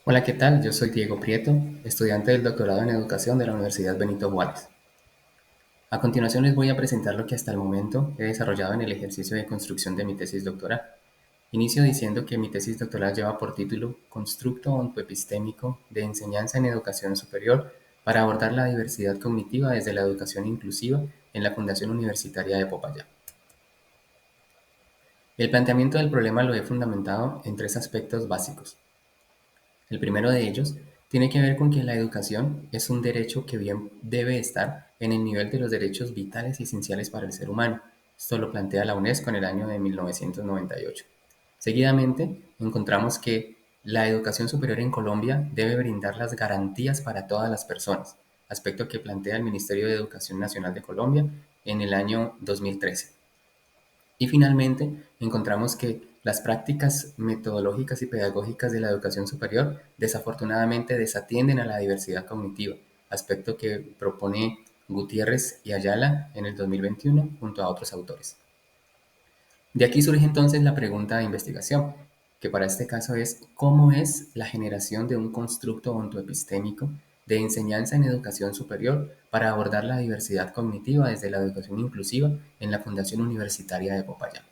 Hola, ¿qué tal? Yo soy Diego Prieto, estudiante del doctorado en Educación de la Universidad Benito Juárez. A continuación les voy a presentar lo que hasta el momento he desarrollado en el ejercicio de construcción de mi tesis doctoral. Inicio diciendo que mi tesis doctoral lleva por título Constructo ontoepistémico de enseñanza en educación superior para abordar la diversidad cognitiva desde la educación inclusiva en la Fundación Universitaria de Popayán. El planteamiento del problema lo he fundamentado en tres aspectos básicos. El primero de ellos tiene que ver con que la educación es un derecho que bien debe estar en el nivel de los derechos vitales y esenciales para el ser humano. Esto lo plantea la UNESCO en el año de 1998. Seguidamente, encontramos que la educación superior en Colombia debe brindar las garantías para todas las personas, aspecto que plantea el Ministerio de Educación Nacional de Colombia en el año 2013. Y finalmente, encontramos que las prácticas metodológicas y pedagógicas de la educación superior desafortunadamente desatienden a la diversidad cognitiva, aspecto que propone Gutiérrez y Ayala en el 2021 junto a otros autores. De aquí surge entonces la pregunta de investigación, que para este caso es ¿cómo es la generación de un constructo ontoepistémico de enseñanza en educación superior para abordar la diversidad cognitiva desde la educación inclusiva en la Fundación Universitaria de Popayán?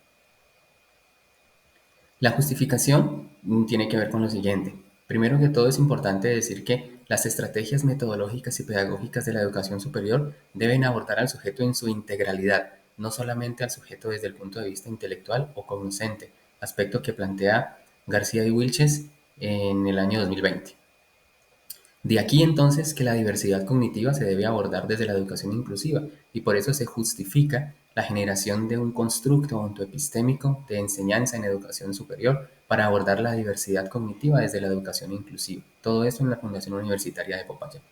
La justificación tiene que ver con lo siguiente. Primero que todo es importante decir que las estrategias metodológicas y pedagógicas de la educación superior deben abordar al sujeto en su integralidad, no solamente al sujeto desde el punto de vista intelectual o cognoscente, aspecto que plantea García y Wilches en el año 2020. De aquí entonces que la diversidad cognitiva se debe abordar desde la educación inclusiva y por eso se justifica la generación de un constructo ontoepistémico de enseñanza en educación superior para abordar la diversidad cognitiva desde la educación inclusiva. Todo esto en la Fundación Universitaria de Popayán.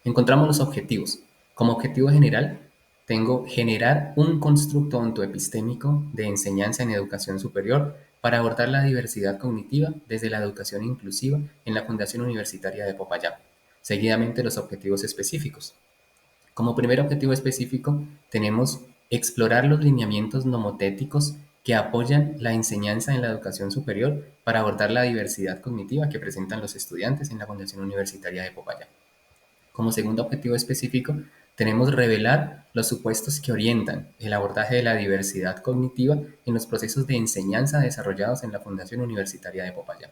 Encontramos los objetivos. Como objetivo general, tengo generar un constructo ontoepistémico de enseñanza en educación superior para abordar la diversidad cognitiva desde la educación inclusiva en la Fundación Universitaria de Popayán. Seguidamente, los objetivos específicos. Como primer objetivo específico, tenemos explorar los lineamientos nomotéticos que apoyan la enseñanza en la educación superior para abordar la diversidad cognitiva que presentan los estudiantes en la Fundación Universitaria de Popayán. Como segundo objetivo específico, tenemos revelar los supuestos que orientan el abordaje de la diversidad cognitiva en los procesos de enseñanza desarrollados en la Fundación Universitaria de Popayán.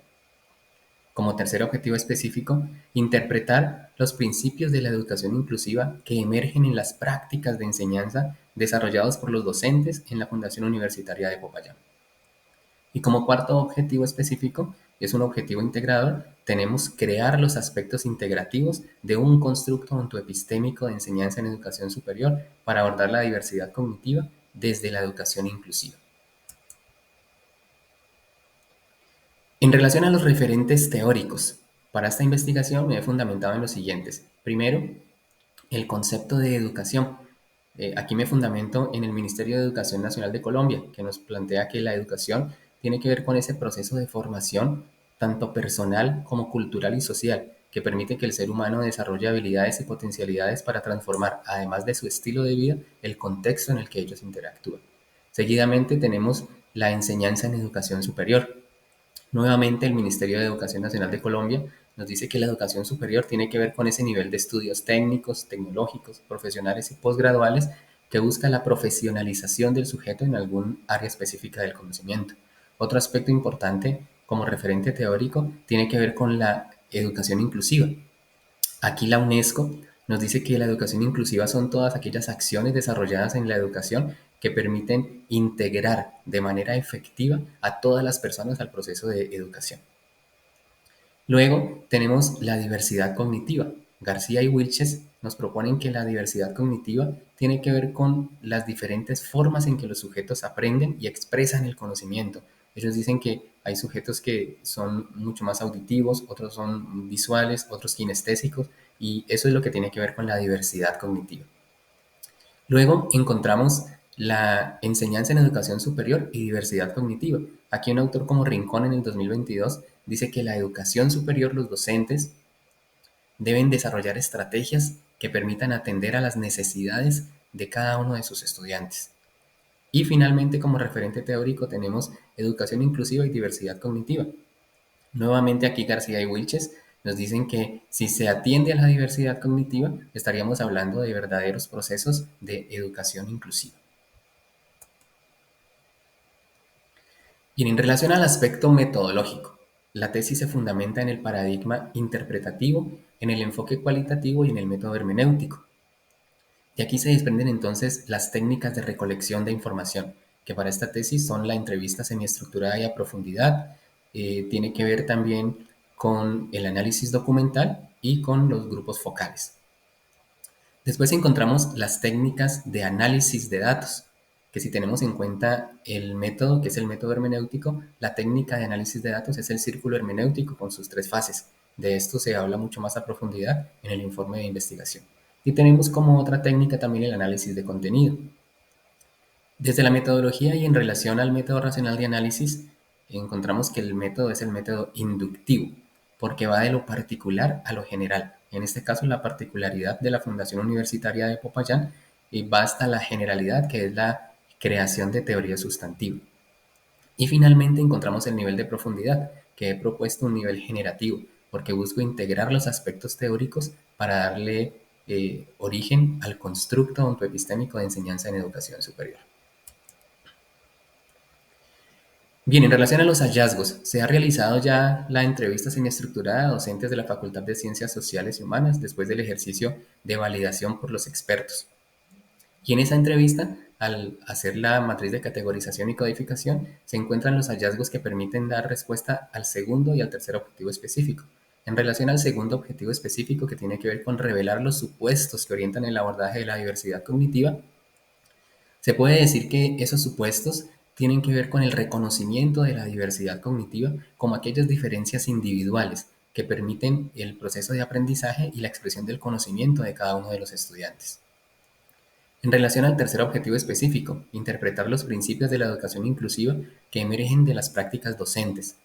Como tercer objetivo específico, interpretar los principios de la educación inclusiva que emergen en las prácticas de enseñanza desarrollados por los docentes en la Fundación Universitaria de Popayán. Y como cuarto objetivo específico, es un objetivo integrador, tenemos crear los aspectos integrativos de un constructo ontoepistémico de enseñanza en educación superior para abordar la diversidad cognitiva desde la educación inclusiva. En relación a los referentes teóricos, para esta investigación me he fundamentado en los siguientes. Primero, el concepto de educación. Aquí me fundamento en el Ministerio de Educación Nacional de Colombia, que nos plantea que la educación tiene que ver con ese proceso de formación, tanto personal como cultural y social, que permite que el ser humano desarrolle habilidades y potencialidades para transformar, además de su estilo de vida, el contexto en el que ellos interactúan. Seguidamente tenemos la enseñanza en educación superior. Nuevamente, el Ministerio de Educación Nacional de Colombia nos dice que la educación superior tiene que ver con ese nivel de estudios técnicos, tecnológicos, profesionales y posgraduales que busca la profesionalización del sujeto en algún área específica del conocimiento. Otro aspecto importante como referente teórico tiene que ver con la educación inclusiva. Aquí la UNESCO nos dice que la educación inclusiva son todas aquellas acciones desarrolladas en la educación que permiten integrar de manera efectiva a todas las personas al proceso de educación. Luego tenemos la diversidad cognitiva. García y Wilches nos proponen que la diversidad cognitiva tiene que ver con las diferentes formas en que los sujetos aprenden y expresan el conocimiento. Ellos dicen que hay sujetos que son mucho más auditivos, otros son visuales, otros kinestésicos, y eso es lo que tiene que ver con la diversidad cognitiva. Luego encontramos la enseñanza en educación superior y diversidad cognitiva. Aquí un autor como Rincón en el 2022 dice que la educación superior, los docentes, deben desarrollar estrategias que permitan atender a las necesidades de cada uno de sus estudiantes. Y finalmente, como referente teórico, tenemos educación inclusiva y diversidad cognitiva. Nuevamente aquí García y Wilches nos dicen que si se atiende a la diversidad cognitiva, estaríamos hablando de verdaderos procesos de educación inclusiva. Bien, en relación al aspecto metodológico, la tesis se fundamenta en el paradigma interpretativo, en el enfoque cualitativo y en el método hermenéutico. De aquí se desprenden entonces las técnicas de recolección de información, que para esta tesis son la entrevista semiestructurada y a profundidad, tiene que ver también con el análisis documental y con los grupos focales. Después encontramos las técnicas de análisis de datos, que si tenemos en cuenta el método, que es el método hermenéutico, la técnica de análisis de datos es el círculo hermenéutico con sus tres fases. De esto se habla mucho más a profundidad en el informe de investigación. Y tenemos como otra técnica también el análisis de contenido. Desde la metodología y en relación al método racional de análisis, encontramos que el método es el método inductivo, porque va de lo particular a lo general. En este caso, la particularidad de la Fundación Universitaria de Popayán va hasta la generalidad, que es la creación de teoría sustantiva. Y finalmente encontramos el nivel de profundidad, que he propuesto un nivel generativo, porque busco integrar los aspectos teóricos para darle origen al constructo ontoepistémico de enseñanza en educación superior. Bien, en relación a los hallazgos, se ha realizado ya la entrevista semiestructurada a docentes de la Facultad de Ciencias Sociales y Humanas después del ejercicio de validación por los expertos. Y en esa entrevista, al hacer la matriz de categorización y codificación, se encuentran los hallazgos que permiten dar respuesta al segundo y al tercer objetivo específico. En relación al segundo objetivo específico, que tiene que ver con revelar los supuestos que orientan el abordaje de la diversidad cognitiva, se puede decir que esos supuestos tienen que ver con el reconocimiento de la diversidad cognitiva como aquellas diferencias individuales que permiten el proceso de aprendizaje y la expresión del conocimiento de cada uno de los estudiantes. En relación al tercer objetivo específico, interpretar los principios de la educación inclusiva que emergen de las prácticas docentes.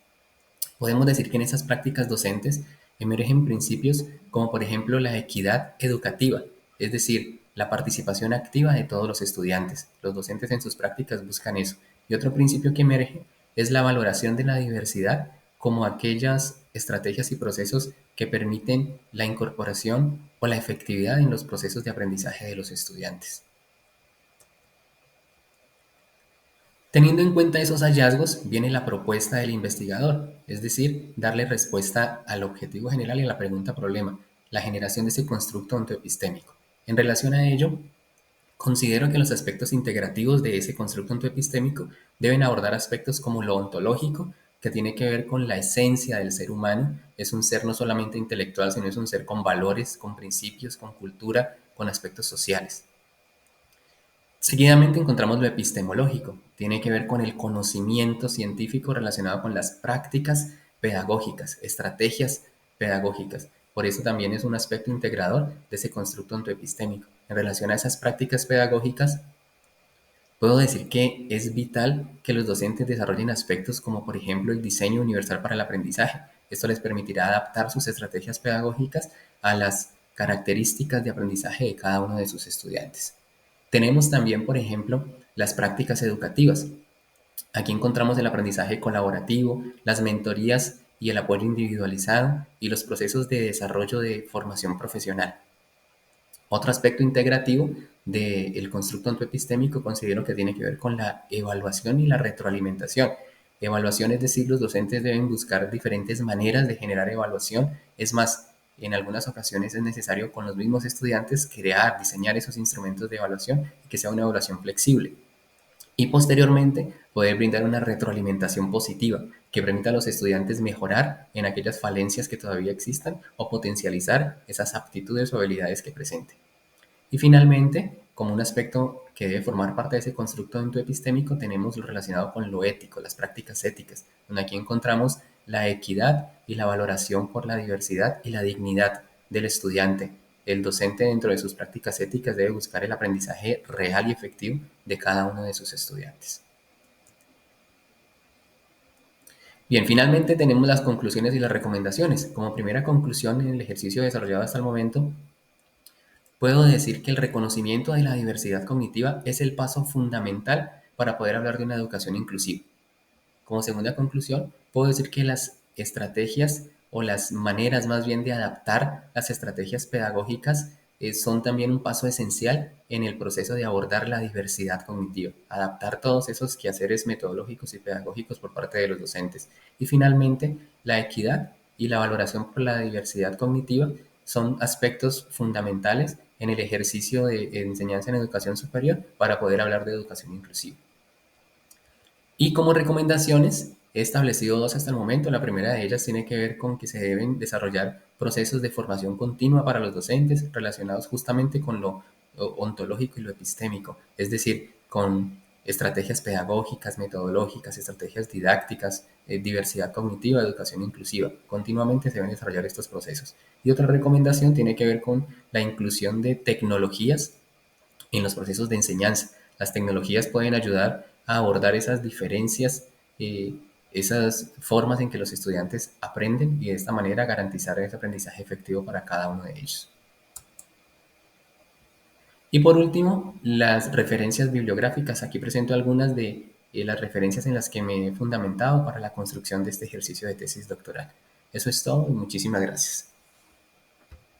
Podemos decir que en esas prácticas docentes emergen principios como por ejemplo la equidad educativa, es decir, la participación activa de todos los estudiantes. Los docentes en sus prácticas buscan eso. Y otro principio que emerge es la valoración de la diversidad como aquellas estrategias y procesos que permiten la incorporación o la efectividad en los procesos de aprendizaje de los estudiantes. Teniendo en cuenta esos hallazgos, viene la propuesta del investigador, es decir, darle respuesta al objetivo general y a la pregunta problema, la generación de ese constructo ontoepistémico. En relación a ello, considero que los aspectos integrativos de ese constructo ontoepistémico deben abordar aspectos como lo ontológico, que tiene que ver con la esencia del ser humano. Es un ser no solamente intelectual, sino es un ser con valores, con principios, con cultura, con aspectos sociales. Seguidamente encontramos lo epistemológico. Tiene que ver con el conocimiento científico relacionado con las prácticas pedagógicas, estrategias pedagógicas. Por eso también es un aspecto integrador de ese constructo ontoepistémico. En relación a esas prácticas pedagógicas, puedo decir que es vital que los docentes desarrollen aspectos como por ejemplo el diseño universal para el aprendizaje. Esto les permitirá adaptar sus estrategias pedagógicas a las características de aprendizaje de cada uno de sus estudiantes. Tenemos también, por ejemplo, las prácticas educativas. Aquí encontramos el aprendizaje colaborativo, las mentorías y el apoyo individualizado y los procesos de desarrollo de formación profesional. Otro aspecto integrativo del constructo ontoepistémico considero que tiene que ver con la evaluación y la retroalimentación. Evaluación, es decir, los docentes deben buscar diferentes maneras de generar evaluación. Es más, en algunas ocasiones es necesario con los mismos estudiantes crear, diseñar esos instrumentos de evaluación y que sea una evaluación flexible. Y posteriormente poder brindar una retroalimentación positiva que permita a los estudiantes mejorar en aquellas falencias que todavía existan o potencializar esas aptitudes o habilidades que presenten. Y finalmente, como un aspecto que debe formar parte de ese constructo entoepistémico, tenemos lo relacionado con lo ético, las prácticas éticas, donde aquí encontramos la equidad y la valoración por la diversidad y la dignidad del estudiante. El docente dentro de sus prácticas éticas debe buscar el aprendizaje real y efectivo de cada uno de sus estudiantes. Bien, finalmente tenemos las conclusiones y las recomendaciones. Como primera conclusión en el ejercicio desarrollado hasta el momento, puedo decir que el reconocimiento de la diversidad cognitiva es el paso fundamental para poder hablar de una educación inclusiva. Como segunda conclusión, puedo decir que las estrategias o las maneras más bien de adaptar las estrategias pedagógicas son también un paso esencial en el proceso de abordar la diversidad cognitiva, adaptar todos esos quehaceres metodológicos y pedagógicos por parte de los docentes. Y finalmente, la equidad y la valoración por la diversidad cognitiva son aspectos fundamentales en el ejercicio de enseñanza en educación superior para poder hablar de educación inclusiva. Y como recomendaciones, he establecido dos hasta el momento. La primera de ellas tiene que ver con que se deben desarrollar procesos de formación continua para los docentes relacionados justamente con lo ontológico y lo epistémico, es decir, con estrategias pedagógicas, metodológicas, estrategias didácticas, diversidad cognitiva, educación inclusiva. Continuamente se deben desarrollar estos procesos. Y otra recomendación tiene que ver con la inclusión de tecnologías en los procesos de enseñanza. Las tecnologías pueden ayudar a abordar esas diferencias, eh, esas formas en que los estudiantes aprenden y de esta manera garantizar ese aprendizaje efectivo para cada uno de ellos. Y por último, las referencias bibliográficas. Aquí presento algunas de las referencias en las que me he fundamentado para la construcción de este ejercicio de tesis doctoral. Eso es todo y muchísimas gracias.